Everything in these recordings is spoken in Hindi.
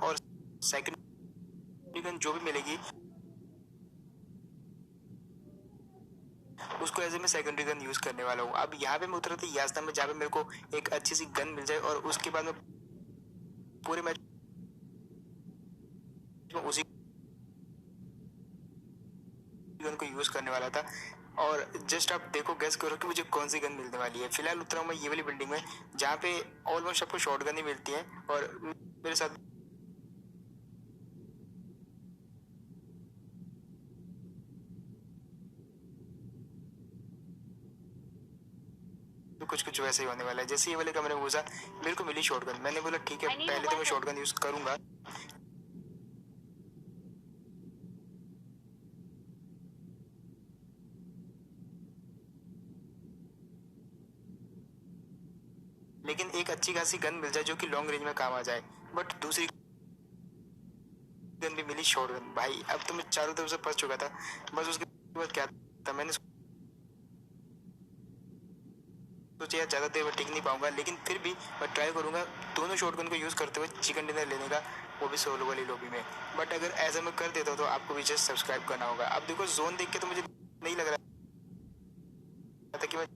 और सेकंड गन जो भी मिलेगी उसको ऐसे मैं सेकेंडरी गन यूज करने वाला हूँ। अब यहाँ पे मैं उतरा था यासना में, जहाँ पे मेरे को एक अच्छी सी गन मिल जाए और उसके बाद मैं पूरे मैच में उसी गन को यूज करने वाला था। और जस्ट आप देखो, गैस करो कि मुझे कौन सी गन मिलने वाली है। फिलहाल उतरा हूँ मैं ये वाली बिल्डिंग में, जहाँ पे ऑलमोस्ट आपको शॉर्ट गन ही मिलती है और मेरे साथ कुछ कुछ वैसे ही होने वाला है। जैसे ये वाले कमरे में घुसा, मेरे को मिली शॉटगन। मैंने बोला ठीक है, पहले तो मैं शॉटगन यूज करूंगा। लेकिन एक अच्छी खासी गन मिल जाए जो कि लॉन्ग रेंज में काम आ जाए। बट दूसरी गन भी मिली शॉटगन। भाई अब तो मैं चारों तरफ से फंस चुका था। बस उसके बाद क्या था, मैंने सोचा यार ज्यादा देर में टिक नहीं पाऊंगा, लेकिन फिर भी मैं ट्राई करूंगा दोनों शॉटगन को यूज करते हुए चिकन डिनर लेने का, वो भी सोलो वाली लॉबी में। बट अगर ऐसा मैं कर देता हूँ तो आपको भी जस्ट सब्सक्राइब करना होगा। अब देखो, जोन देख के तो मुझे नहीं लग रहा था कि मैं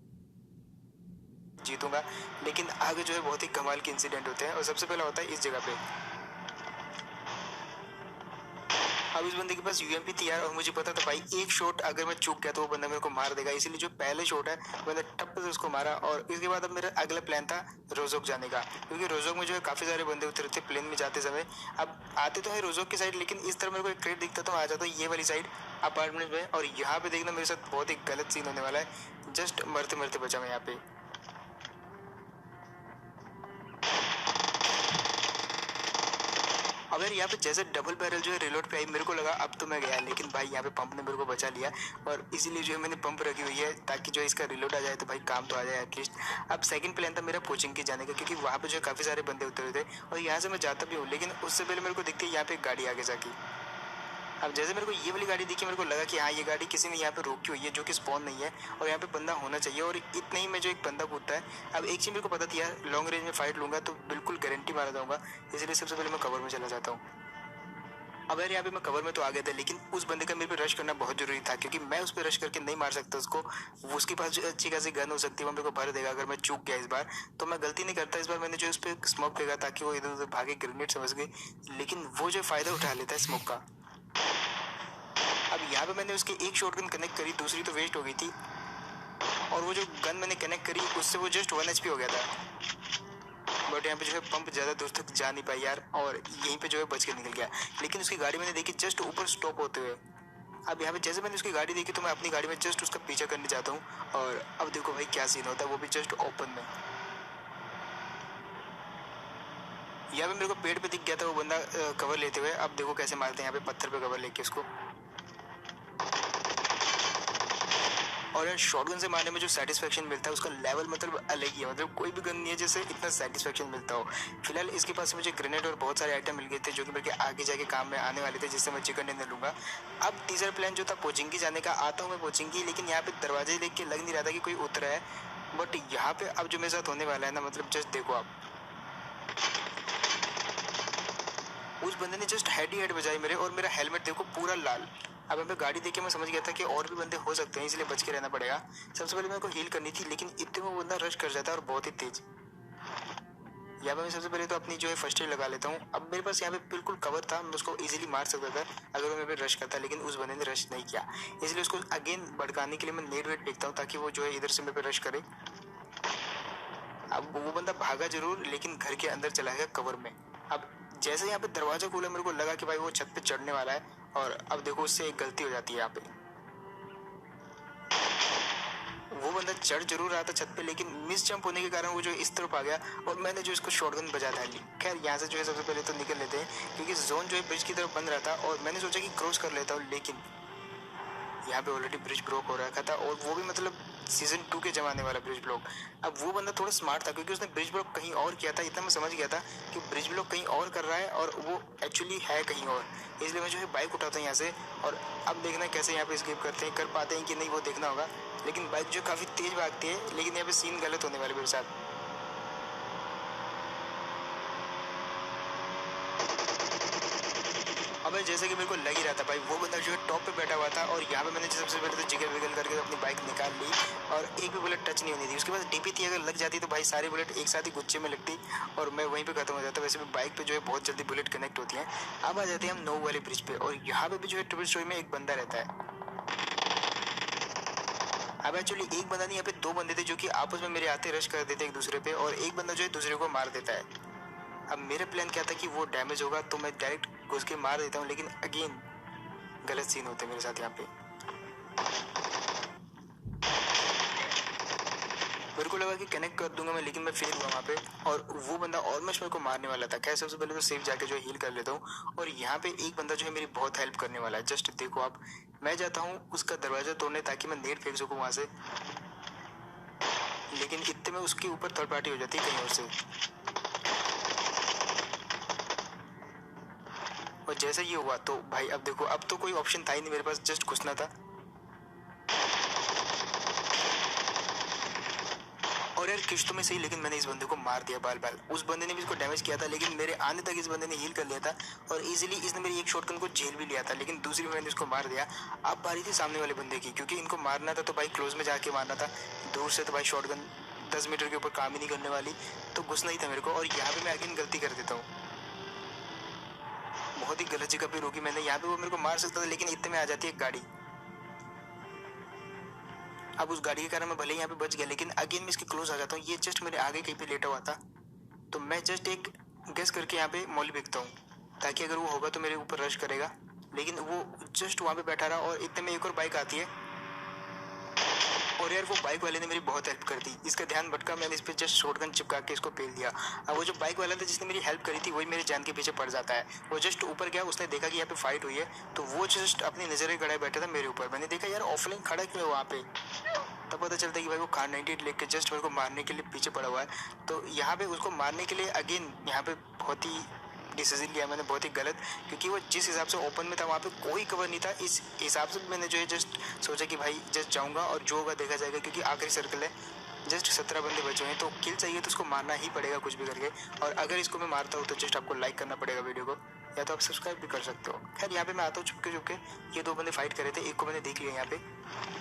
जीतूंगा, लेकिन आगे जो है बहुत ही कमाल के इंसिडेंट होते हैं। और सबसे पहला होता है इस जगह पे। अब इस बंदे के पास यूएमपी थी यार, और मुझे पता था भाई एक शॉट अगर मैं चूक गया तो वो बंदा मेरे को मार देगा। इसीलिए जो पहले शॉट है मैंने टप से उसको मारा। और इसके बाद अब मेरा अगला प्लान था रोजोक जाने का, क्योंकि रोजोक में जो है काफी सारे बंदे उतरे थे प्लेन में जाते समय। अब आते तो है रोजोक की साइड, लेकिन इस तरह मेरे को एक क्रेट दिखता तो आ जाता ये वाली साइड अपार्टमेंट में। और यहाँ पे देखना मेरे साथ बहुत ही गलत सीन होने वाला है। जस्ट मरते मरते बचा मैं यहाँ पे। अब यार यहाँ पे जैसे डबल बैरल जो है रिलोड पे आई, मेरे को लगा अब तो मैं गया, लेकिन भाई यहाँ पे पंप ने मेरे को बचा लिया। और इसीलिए जो है मैंने पंप रखी हुई है ताकि जो है इसका रिलोड आ जाए तो भाई काम तो आ जाए एटलीस्ट। अब सेकंड प्लान था मेरा कोचिंग के जाने का, क्योंकि वहाँ पे जो है काफी सारे बंदे उतरे थे और यहाँ से मैं जाता भी हूँ, लेकिन उससे पहले मेरे को दिखती है यहाँ पे एक गाड़ी आगे जाके। अब जैसे मेरे को ये वाली गाड़ी दिखी, मेरे को लगा कि हाँ ये गाड़ी किसी ने यहाँ पे रोकी हुई है जो कि स्पॉन नहीं है और यहाँ पे बंदा होना चाहिए। और इतने ही में जो एक बंदा कूदता है। अब एक चीज मेरे को पता थी यार, लॉन्ग रेंज में फाइट लूंगा तो बिल्कुल गारंटी मारा जाऊंगा, इसलिए सबसे पहले मैं कवर में चला जाता हूँ। अब यार यहाँ पे मैं कवर में तो आ गया था, लेकिन उस बंदे का मेरे पे रश करना बहुत जरूरी था, क्योंकि मैं उस पर रश करके नहीं मार सकता उसको। वो उसके पास जो अच्छी खासी गन हो सकती है वो मेरे को भर देगा अगर मैं चूक गया इस बार। तो मैं गलती नहीं करता इस बार। मैंने जो उस पर स्मोक फेंका ताकि वो इधर उधर भागे, ग्रेनेड समझ गई, लेकिन वो जो फायदा उठा लेता है स्मोक का। अब यहाँ पे मैंने उसकी एक शॉटगन कनेक्ट करी, दूसरी तो वेस्ट हो गई थी। और वो जो गन मैंने कनेक्ट करी उससे वो जस्ट 1 HP हो गया था। बट यहाँ पे जो है पंप ज्यादा दूर तक जा नहीं पाई यार, और यहीं पे जो है बच के निकल गया। लेकिन उसकी गाड़ी मैंने देखी जस्ट ऊपर स्टॉप होते हुए। अब यहाँ पे जैसे मैंने उसकी गाड़ी देखी तो मैं अपनी गाड़ी में जस्ट उसका पीछा करने जाता हूँ। और अब देखो भाई क्या सीन होता है, वो भी जस्ट ओपन में। यहाँ पे मेरे को पेड़ पे दिख गया था वो बंदा कवर लेते हुए। अब देखो कैसे मारते हैं यहाँ पे पत्थर पे कवर लेके उसको। और यार शॉटगन से मारने में जो सेटिस्फेक्शन मिलता है उसका लेवल मतलब अलग ही है। मतलब कोई भी गन नहीं है जैसे इतना सेटिस्फेक्शन मिलता हो। फिलहाल इसके पास मुझे ग्रेनेड और बहुत सारे आइटम मिल गए थे जो कि मेरे आगे जाके काम में आने वाले थे, जिससे मैं चिकन डिनर लूंगा। अब तीसरा प्लान जो था पोचिंकी जाने का। आता हूँ मैं पोचिंकी, लेकिन यहाँ पे दरवाजे देख के लग नहीं रहा था कि कोई उतरा है। बट यहाँ पे अब जो मेरे साथ होने वाला है ना, मतलब जस्ट देखो आप, उस बंदे ने जस्ट हेड ही हेड बजाई मेरे, और मेरा हेलमेट देखो पूरा लाल। अब मैं गाड़ी देख के मैं समझ गया था कि और भी बंदे हो सकते हैं, इसलिए बच के रहना पड़ेगा। सबसे पहले मेरे को हील करनी थी, लेकिन इतने में वो बंदा रश कर जाता है और बहुत ही तेज। यहाँ पे मैं सबसे पहले तो अपनी जो है फर्स्ट एड लगा लेता हूँ। अब मेरे पास यहाँ पे बिल्कुल कवर था, मैं उसको इजीली मार सकता था अगर वो मेरे पे रश करता, लेकिन उस बंदे ने रश नहीं किया। इसलिए उसको अगेन भड़काने के लिए मैं नेट वेट फेंकता हूँ ताकि वो जो है इधर से मेरे पे रश करे। अब वो बंदा भागा जरूर, लेकिन घर के अंदर चला गया कवर में। अब जैसे यहाँ पे दरवाजा खोला मेरे को लगा कि भाई वो छत पे चढ़ने वाला है, और अब देखो उससे एक गलती हो जाती है यहाँ पे। वो बंदा चढ़ जरूर रहा था छत पे, लेकिन मिस जंप होने के कारण वो जो इस तरफ आ गया और मैंने जो इसको शॉटगन बजा डाली। खैर यहाँ से जो है सबसे पहले तो निकल लेते हैं, क्योंकि जोन जो है ब्रिज की तरफ बंद रहा था और मैंने सोचा कि क्रॉस कर लेता हूँ, लेकिन यहाँ पे ऑलरेडी ब्रिज ब्लॉक हो रखा था, और वो भी मतलब सीजन 2 के जमाने वाला ब्रिज ब्लॉक। अब वो बंदा थोड़ा स्मार्ट था, क्योंकि उसने ब्रिज ब्लॉक कहीं और किया था। इतना मैं समझ गया था कि ब्रिज ब्लॉक कहीं और कर रहा है और वो एक्चुअली है कहीं और। इसलिए मैं जो है बाइक उठाता हूँ यहाँ से, और अब देखना कैसे यहाँ पे स्किप करते हैं, कर पाते हैं कि नहीं वो देखना होगा। लेकिन बाइक जो काफ़ी तेज भागती है, लेकिन यहाँ पे सीन गलत होने वाले मेरे साथ। अबे जैसे कि मेरे को लग ही रहा था भाई, वो बंदा जो है टॉप पे बैठा हुआ था और यहाँ पे मैंने सबसे पहले तो जिगर विगल करके अपनी बाइक निकाल ली और एक भी बुलेट टच नहीं होनी थी। उसके बाद डीपी थी, अगर लग जाती तो भाई सारी बुलेट एक साथ ही गुच्छे में लगती और मैं वहीं पे खत्म हो जाता। वैसे भी बाइक पे जो है बहुत जल्दी बुलेट कनेक्ट होती है। अब आ जाते हैं हम नौ वाले ब्रिज पे और यहाँ पे भी जो है ट्रिपल स्टोरी में एक बंदा रहता है। अब एक्चुअली एक बंदा नहीं, यहाँ पे दो बंदे थे जो कि आपस में मेरे आते रश कर देते एक दूसरे पे और एक बंदा जो है दूसरे को मार देता है। अब मेरा प्लान क्या था कि वो डैमेज होगा तो मैं डायरेक्ट घुस के मार देता हूँ, लेकिन अगेन गलत सीन होते हैं मेरे साथ यहाँ पे। मेरे को लगा कि कनेक्ट कर दूंगा मैं, लेकिन मैं फेल हुआ वहाँ पे और वो बंदा ऑलमोस्ट मेरे को मारने वाला था। खैर सबसे पहले तो सेफ जाके जो है हील कर लेता हूँ और यहाँ पे एक बंदा जो है मेरी बहुत हेल्प करने वाला है। जस्ट देखो आप, मैं जाता हूँ उसका दरवाजा तोड़ने ताकि मैं नेट फेंक सकूँ वहाँ से, लेकिन इतने में उसके ऊपर थर्ड पार्टी हो जाती है कहीं और से। और जैसे ये हुआ तो भाई अब देखो, अब तो कोई ऑप्शन था ही नहीं मेरे पास, जस्ट घुसना था। और यार किश्तों में सही, लेकिन मैंने इस बंदे को मार दिया बाल बाल। उस बंदे ने भी इसको डैमेज किया था, लेकिन मेरे आने तक इस बंदे ने हील कर लिया था और इजीली इसने मेरी एक शॉटगन को झेल भी लिया था, लेकिन दूसरी में मैंने इसको मार दिया। अब बारी थी सामने वाले बंदे की, क्योंकि इनको मारना था तो भाई क्लोज में जाके मारना था। दूर से तो भाई शॉटगन 10 मीटर के ऊपर काम ही नहीं करने वाली, तो घुसना ही था मेरे को। और यहाँ पे मैं अगेन गलती कर देता हूँ, बहुत ही गलत जगह पे रोकी मैंने। यहाँ पे वो मेरे को मार सकता था, लेकिन इतने में आ जाती है गाड़ी। अब उस गाड़ी के कारण मैं भले ही यहाँ पे बच गया, लेकिन अगेन मैं इसके क्लोज आ जाता हूँ। ये जस्ट मेरे आगे कहीं पे लेटा हुआ था, तो मैं जस्ट एक गेस करके यहाँ पे मॉल फेंकता हूँ ताकि अगर वो होगा तो मेरे ऊपर रश करेगा, लेकिन वो जस्ट वहाँ पे बैठा रहा और इतने में एक और बाइक आती है और यार वो बाइक वाले ने मेरी बहुत हेल्प कर दी। इसका ध्यान भटका, मैंने इस पर जस्ट शॉटगन चिपका के इसको पेल दिया। अब वो जो बाइक वाला था जिसने मेरी हेल्प करी थी वही मेरे जान के पीछे पड़ जाता है। वो जस्ट ऊपर गया, उसने देखा कि यहाँ पे फाइट हुई है, तो वो जस्ट अपनी नजरें गड़ाए बैठा था मेरे ऊपर। मैंने देखा यार ऑफलाइन खड़ा क्यों है वहाँ पे, तब पता चलता है कि भाई वो कार 98 लेके जस्ट मेरे को मारने के लिए पीछे पड़ा हुआ है। तो यहाँ पे उसको मारने के लिए अगेन यहाँ पे बहुत ही डिसीजन लिया मैंने, बहुत ही गलत, क्योंकि वो जिस हिसाब से ओपन में था वहाँ पे कोई कवर नहीं था। इस हिसाब से मैंने जो है जस्ट सोचा कि भाई जस्ट जाऊँगा और जो होगा देखा जाएगा, क्योंकि आखिरी सर्कल है, जस्ट 17 बंदे बचे हैं तो किल चाहिए तो उसको मारना ही पड़ेगा कुछ भी करके। और अगर इसको मैं मारता हूँ तो जस्ट आपको लाइक करना पड़ेगा वीडियो को, या तो आप सब्सक्राइब भी कर सकते हो। खैर यहाँ पे मैं आता हूँ चुपके चुपके, ये दो बंदे फाइट कर रहे थे, एक को मैंने देख लिया यहाँ पे,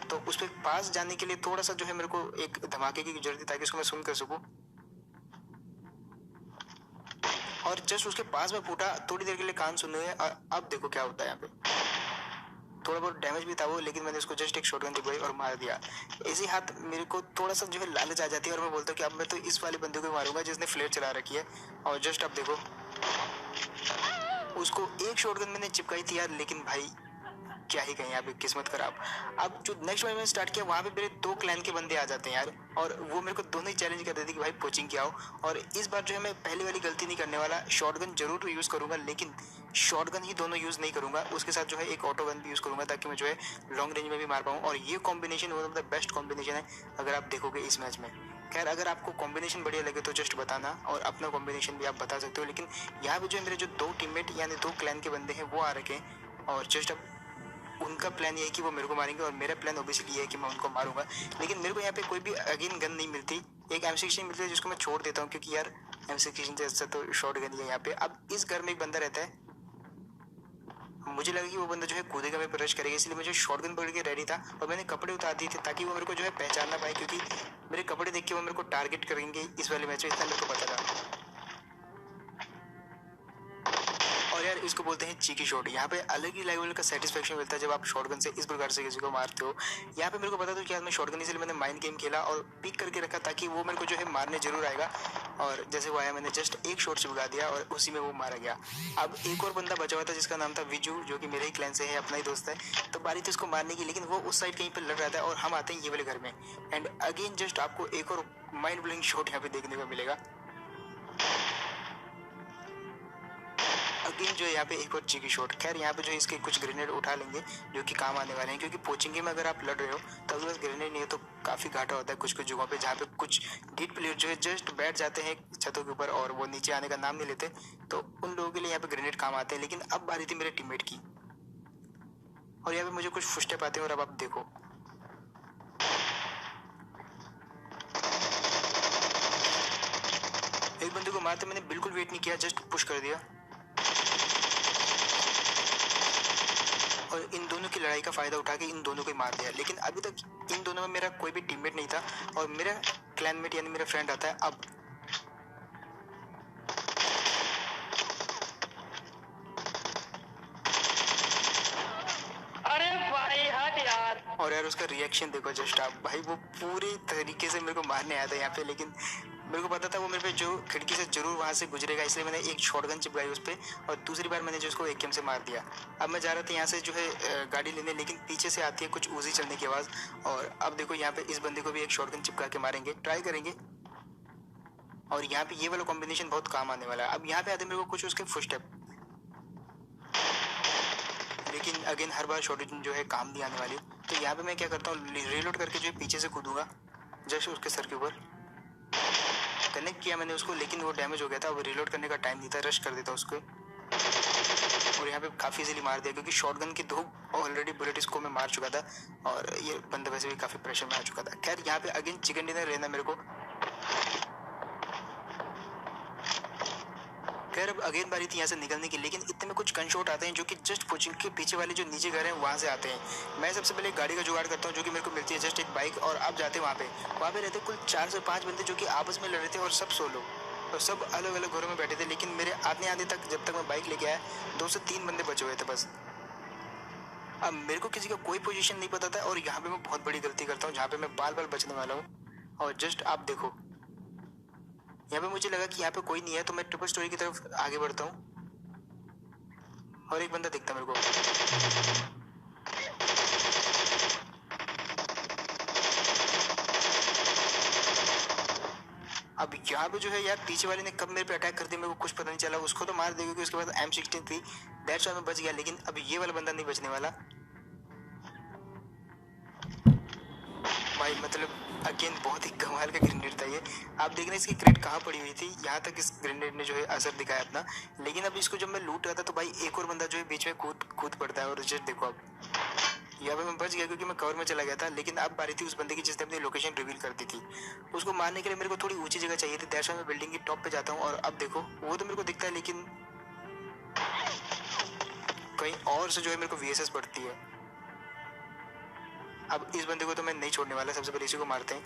तो उस पर पास जाने के लिए थोड़ा सा जो है मेरे को एक धमाके की जरूरत थी ताकि उसको मैं सुन कर सकूँ। और जस्ट उसके पास में फूटा, थोड़ी देर के लिए कान सुने हुए। अब देखो क्या होता है यहाँ पे, थोड़ा बहुत डैमेज भी था वो, लेकिन मैंने उसको जस्ट एक शॉटगन दिखाई और मार दिया। इसी हाथ मेरे को थोड़ा सा जो है लालच आ जाती है और मैं बोलता हूँ कि अब मैं तो इस वाले बंदे को मारूंगा जिसने फ्लेयर चला रखी है। और जस्ट अब देखो, उसको एक शॉटगन मैंने चिपकाई थी यार, लेकिन भाई क्या ही कहें, यहाँ पे किस्मत खराब। अब जो नेक्स्ट मैंने स्टार्ट किया वहाँ पे मेरे दो क्लैन के बंदे आ जाते हैं यार, और वो मेरे को दोनों ही चैलेंज कर देते कि भाई पोचिंग क्या हो। और इस बार जो है मैं पहले वाली गलती नहीं करने वाला, शॉटगन जरूर यूज़ करूंगा, लेकिन शॉटगन ही दोनों यूज़ नहीं करूंगा, उसके साथ जो है एक ऑटो गन भी यूज़ करूंगा ताकि मैं जो है लॉन्ग रेंज में भी मार पाऊँ। और ये combination one of the best combination है अगर आप देखोगे इस मैच में। खैर अगर आपको कॉम्बिनेशन बढ़िया लगे तो जस्ट बताना, और अपना कॉम्बिनेशन भी आप बता सकते हो। लेकिन यहाँ पे जो है मेरे जो दो टीममेट यानी दो क्लैन के बंदे हैं वो आ रखे हैं, और जस्ट अब उनका प्लान ये है कि वो मेरे को मारेंगे और मेरा प्लान ऑब्वियसली ये है कि मैं उनको मारूंगा। लेकिन मेरे को यहाँ पे कोई भी अगेन गन नहीं मिलती, एक M16 मिलती है जिसको मैं छोड़ देता हूँ, क्योंकि यार M16 से अच्छा तो शॉर्ट गन ही है यहाँ पे। अब इस घर में एक बंदा रहता है, मुझे लगा कि वो बंदा जो है कूदेगा मेरे पर रश करेगा, इसलिए मुझे शॉटगन पकड़ के रेडी था और मैंने कपड़े उतार दिए थे ताकि वो मेरे को जो है पहचान ना पाए, क्योंकि मेरे कपड़े देख के वो मेरे को टारगेट करेंगे इस वाले मैच में, इतना मेरे को पता था। और यार इसको बोलते हैं चीकी शॉट। यहाँ पे अलग ही लेवल का सेटिस्फेक्शन मिलता है जब आप शॉटगन से इस प्रकार से किसी को मारते हो। यहाँ पे मेरे को पता था कि आज मैं शॉटगन, इसलिए मैंने माइंड गेम खेला और पिक करके रखा ताकि वो मेरे को जो है मारने जरूर आएगा। और जैसे वो आया मैंने जस्ट एक शॉट चिपका दिया और उसी में वो मारा गया। अब एक और बंदा बचा हुआ था जिसका नाम था विजू, जो कि मेरे ही क्लैन से है, अपना ही दोस्त है। तो बारी थी उसको मारने की, लेकिन वो उस साइड कहीं पर लड़ रहा था और हम आते हैं ये वाले घर में। एंड अगेन जस्ट आपको एक और माइंड ब्लोइंग शॉट यहाँ पे देखने को मिलेगा। अगेन जो है यहाँ पे एक और चीकी शॉट। खैर यहाँ पे जो इसके कुछ ग्रेनेड उठा लेंगे जो कि काम आने वाले हैं, क्योंकि पोचिंग में अगर आप लड़ रहे हो तो अगर बस ग्रेनेड नहीं है तो काफ़ी घाटा होता है कुछ कुछ जगहों पे, जहाँ पे कुछ डीट प्लेयर जो है जस्ट बैठ जाते हैं छतों के ऊपर और वो नीचे आने का नाम नहीं लेते, तो उन लोगों के लिए यहाँ पे ग्रेनेड काम आते हैं। लेकिन अब बारी थी मेरे टीममेट की, और यहाँ पे मुझे कुछ फुस्टे पाते हैं और अब आप देखो, एक बंदे को मारते मैंने बिल्कुल वेट नहीं किया, जस्ट पुश कर दिया। लड़ाई का फायदा उठा के इन दोनों को ही मार दिया। लेकिन अभी तक इन दोनों में मेरा कोई भी टीममेट नहीं था और मेरा क्लैनमेट यानी मेरा फ्रेंड आता है अब। और यार उसका रिएक्शन देखो जस्ट आप भाई, वो पूरी तरीके से मेरे को मारने आया था यहाँ पे, लेकिन मेरे को पता था वो मेरे पे जो खिड़की से जरूर वहाँ से गुजरेगा, इसलिए मैंने एक शॉटगन चिपकाई उस पर और दूसरी बार मैंने जो उसको एकेएम से मार दिया। अब मैं जा रहा था यहाँ से जो है गाड़ी लेने, लेकिन पीछे से आती है कुछ उजी चलने की आवाज़। और अब देखो यहाँ पे इस बंदे को भी एक शॉटगन चिपका के मारेंगे, ट्राई करेंगे। और यहाँ पे ये वाला कॉम्बिनेशन बहुत काम आने वाला है। अब यहाँ पे आते मेरे को कुछ उसके फुटस्टेप, लेकिन अगेन हर बार शॉटगन जो है काम नहीं आने वाली। तो यहाँ पे मैं क्या करता हूँ, रीलोड करके जो है पीछे से कूदूंगा जस्ट उसके सर के ऊपर। कनेक्ट किया मैंने उसको, लेकिन वो डैमेज हो गया था। अब रीलोड करने का टाइम नहीं था, रश कर देता उसको और यहाँ पे काफ़ी इजीली मार दिया, क्योंकि शॉटगन की दो ऑलरेडी बुलेट इसको मैं मार चुका था और ये बंदा वैसे भी काफ़ी प्रेशर में आ चुका था। खैर यहाँ पे अगेन चिकन डिनर रहना मेरे को। खैर अब अगेन बारी थी यहाँ से निकलने की, लेकिन इतने में कुछ गन शॉट आते हैं जो कि जस्ट कोचिंग के पीछे वाले जो नीचे घर हैं वहाँ से आते हैं। मैं सबसे पहले गाड़ी का जुगाड़ करता हूँ जो कि मेरे को मिलती है, जस्ट एक बाइक। और अब जाते हैं वहाँ पे रहते कुल 4 से 5 बंदे जो कि आपस में लड़ रहे थे और सब सोलो और सब अलग अलग घरों में बैठे थे। लेकिन मेरे आधे तक जब तक मैं बाइक लेके आया 2 से 3 बंदे बचे हुए थे बस। अब मेरे को किसी का कोई पोजीशन नहीं पता था और यहाँ पे मैं बहुत बड़ी गलती करता हूँ जहाँ पे मैं बाल बचने वाला हूँ। और जस्ट आप देखो यहाँ पे मुझे लगा कि यहाँ पे कोई नहीं है, तो मैं ट्रिपल स्टोरी की तरफ आगे बढ़ता हूँ और एक बंदा दिखता मेरे को। अब यहाँ पे जो है यार पीछे वाले ने कब मेरे पे अटैक कर दिया मेरे को कुछ पता नहीं चला। उसको तो मार देगा क्योंकि उसके पास M16 थी, दैट्स व्हाई मैं बच गया। लेकिन अब ये वाला बंदा नहीं बचने वाला भाई। मतलब अगेन बहुत ही कमाल का ग्रेनेड था ये। आप देख रहे हैं इसकी क्रेट कहाँ पड़ी हुई थी, यहाँ तक इस ग्रेनेड ने जो है असर दिखाया अपना। लेकिन अब इसको जब मैं लूट रहा था तो भाई एक और बंदा जो है बीच में कूद पड़ता है और जस्ट देखो अब यहाँ पे मैं बच गया क्योंकि मैं कवर में चला गया था। लेकिन अब बारी थी उस बंदे की जिसने अपनी लोकेशन रिवील कर दी थी। उसको मारने के लिए मेरे को थोड़ी ऊंची जगह चाहिए थी, दैट्स व्हाई मैं बिल्डिंग की टॉप पे जाता हूँ। और अब देखो वो तो मेरे को दिखता है, लेकिन कहीं और से जो है मेरे को VSS पड़ती है। अब इस बंदे को तो मैं नहीं छोड़ने वाला, सबसे पहले इसी को मारते हैं।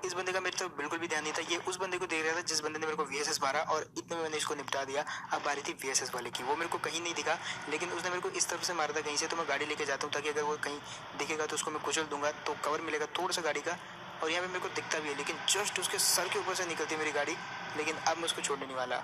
इस बंदे का मेरे तो बिल्कुल भी ध्यान नहीं था, ये उस बंदे को देख रहा था जिस बंदे ने मेरे को VSS मारा और इतने में मैंने इसको निपटा दिया। अब बारी थी VSS वाले की, वो मेरे को कहीं नहीं दिखा, लेकिन उसने मेरे को इस तरफ से मारा था कहीं से। तो मैं गाड़ी लेके जाता हूँ ताकि अगर वो कहीं दिखेगा तो उसको मैं कुचल दूंगा, तो कवर मिलेगा थोड़ा सा गाड़ी का। और यहाँ पे मेरे को दिखता भी है, लेकिन जस्ट उसके सर के ऊपर से निकलती है मेरी गाड़ी। लेकिन अब मैं उसको छोड़ने नहीं वाला।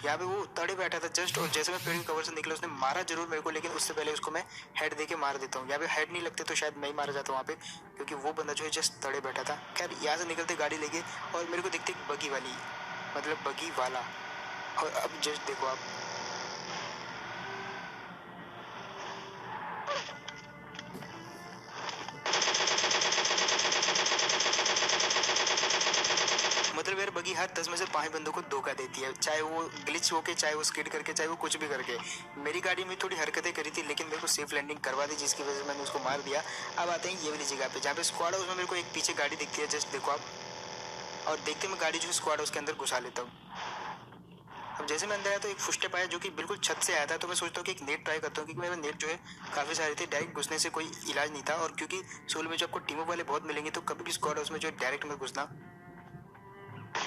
यहाँ पे वो तड़े बैठा था जस्ट, और जैसे मैं पेड़ के कवर से निकला उसने मारा जरूर मेरे को, लेकिन उससे पहले उसको मैं हेड दे के मार देता हूँ। यहाँ पे हेड नहीं लगते तो शायद मैं ही मारा जाता वहाँ पे, क्योंकि वो बंदा जो है जस्ट तड़े बैठा था। खैर यहाँ से निकलते गाड़ी लेके और मेरे को दिखती बगी वाली, मतलब बगी वाला। और अब जस्ट देखो आप, मतलब यार बगी हर 10 में से 5 बंदों को धोखा देती है, चाहे वो ग्लिच होके, चाहे वो स्किड करके, चाहे वो कुछ भी करके। मेरी गाड़ी में थोड़ी हरकतें करी थी, लेकिन मेरे को सेफ लैंडिंग करवा दी, जिसकी वजह से मैंने उसको मार दिया। अब आते हैं ये वाली जगह पे जहाँ पे स्क्वाड है, उसमें मेरे को एक पीछे गाड़ी दिखती है, जस्ट देखो आप। और देखते मैं गाड़ी जो स्क्वाड है उसके अंदर घुसा लेता हूँ। अब जैसे मैं अंदर आया तो एक फुटस्टेप आया जो कि बिल्कुल छत से आया था, तो मैं सोचता हूँ कि एक नेट ट्राई करता हूँ, क्योंकि मेरे नेट जो है काफ़ी सारे थे, डायरेक्ट घुसने से कोई इलाज नहीं था। और क्योंकि सोलो में जो आपको टीमों वाले बहुत मिलेंगे, तो कभी भी स्क्वाड है उसमें जो डायरेक्ट मत घुसना।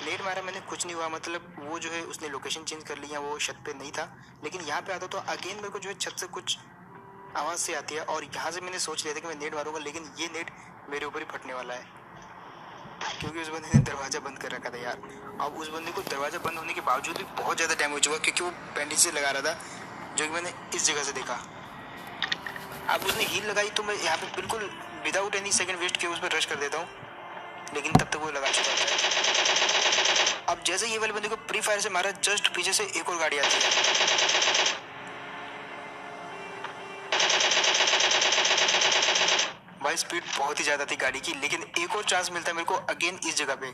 नेट मारा मैंने, कुछ नहीं हुआ, मतलब वो जो है उसने लोकेशन चेंज कर लिया, वो छत पे नहीं था। लेकिन यहाँ पे आता तो अगेन मेरे को जो है छत से कुछ आवाज़ से आती है, और यहाँ से मैंने सोच लिया था कि मैं नेट मारूंगा, लेकिन ये नेट मेरे ऊपर ही फटने वाला है, क्योंकि उस बंदे ने दरवाज़ा बंद कर रखा था यार। अब उस बंदे को दरवाज़ा बंद होने के बावजूद भी बहुत ज़्यादा डैमेज हुआ, क्योंकि वो बैंडेज से लगा रहा था, जो कि मैंने इस जगह से देखा। अब उसने हील लगाई तो मैं यहाँ पे बिल्कुल विदाउट एनी सेकंड वेस्ट किए उस पर रश कर देता हूँ, लेकिन तब तक वो लगा चुका था। अब जैसे ये वाले बंदे को प्री फायर से मारा, जस्ट पीछे से एक और गाड़ी आती है। भाई स्पीड बहुत ही ज्यादा थी गाड़ी की, लेकिन एक और चांस मिलता है मेरे को अगेन इस जगह पे।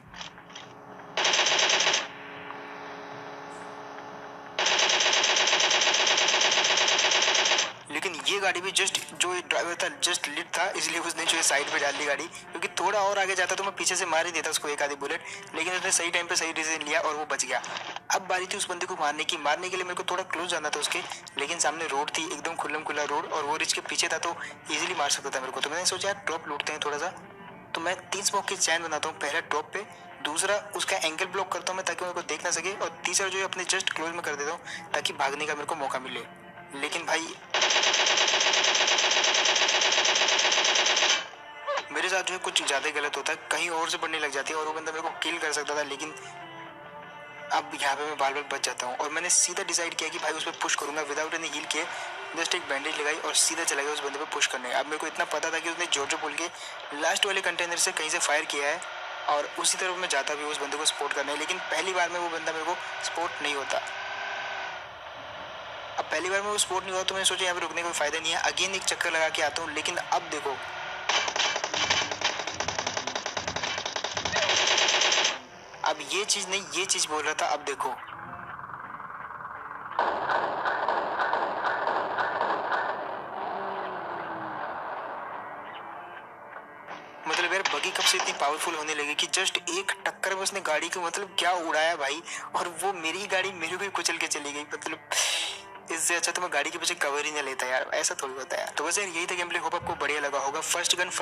लेकिन ये गाड़ी भी जस्ट जो ड्राइवर था जस्ट लिट था, इसलिए उसने जो है साइड पे डाल दी गाड़ी, क्योंकि थोड़ा और आगे जाता तो मैं पीछे से मार ही देता उसको एक आधी बुलेट, लेकिन उसने सही टाइम पे सही डिसीजन लिया और वो बच गया। अब बारी थी उस बंदे को मारने की। मारने के लिए मेरे को थोड़ा क्लोज जाना था उसके, लेकिन सामने रोड थी, एकदम खुल्लम खुला रोड, और वो रिच के पीछे था तो इजीली मार सकता था मेरे को। तो मैंने सोचा यार ड्रॉप लूटते हैं थोड़ा सा। तो मैं 3 स्मोक की चैन बनाता हूँ, पहला ड्रॉप पे, दूसरा उसका एंगल ब्लॉक करता हूँ मैं ताकि मेरे को देख ना सके, और तीसरा जो है अपने जस्ट क्लोज में कर देता हूँ ताकि भागने का मेरे को मौका मिले। लेकिन भाई मेरे साथ जो है कुछ ज़्यादा ही गलत होता है, कहीं और से बढ़ने लग जाती है और वो बंदा मेरे को किल कर सकता था, लेकिन अब यहाँ पे मैं बाल बाल बच जाता हूँ। और मैंने सीधा डिसाइड किया कि भाई उस पर पुश करूंगा विदाउट एनी हील किए। जस्ट एक बैंडेज लगाई और सीधा चला गया उस बंदे पे पुश करने। अब मेरे को इतना पता था कि उसने जोर बोल के लास्ट वाले कंटेनर से कहीं से फायर किया है, और उसी तरफ मैं जाता भी उस बंदे को सपोर्ट करने, लेकिन पहली बार में वो बंदा मेरे को सपोर्ट नहीं होता। अब पहली बार में वो सपोर्ट नहीं हुआ तो मैंने सोचा यहाँ पे रुकने का कोई फायदा नहीं है, अगेन एक चक्कर लगा के आता हूँ। लेकिन अब देखो, अब ये चीज नहीं, ये चीज बोल रहा था, अब देखो। मतलब यार बगी कब से इतनी पावरफुल होने लगी कि जस्ट एक टक्कर में उसने गाड़ी को मतलब क्या उड़ाया भाई, और वो मेरी गाड़ी मेरे को ही कुचल के चली गई। मतलब इससे अच्छा तो मैं गाड़ी के पीछे कवर ही नहीं लेता यार, ऐसा थोड़ी होता है। तो बस यार यही था गेम प्ले, होप आपको बढ़िया लगा होगा। First gun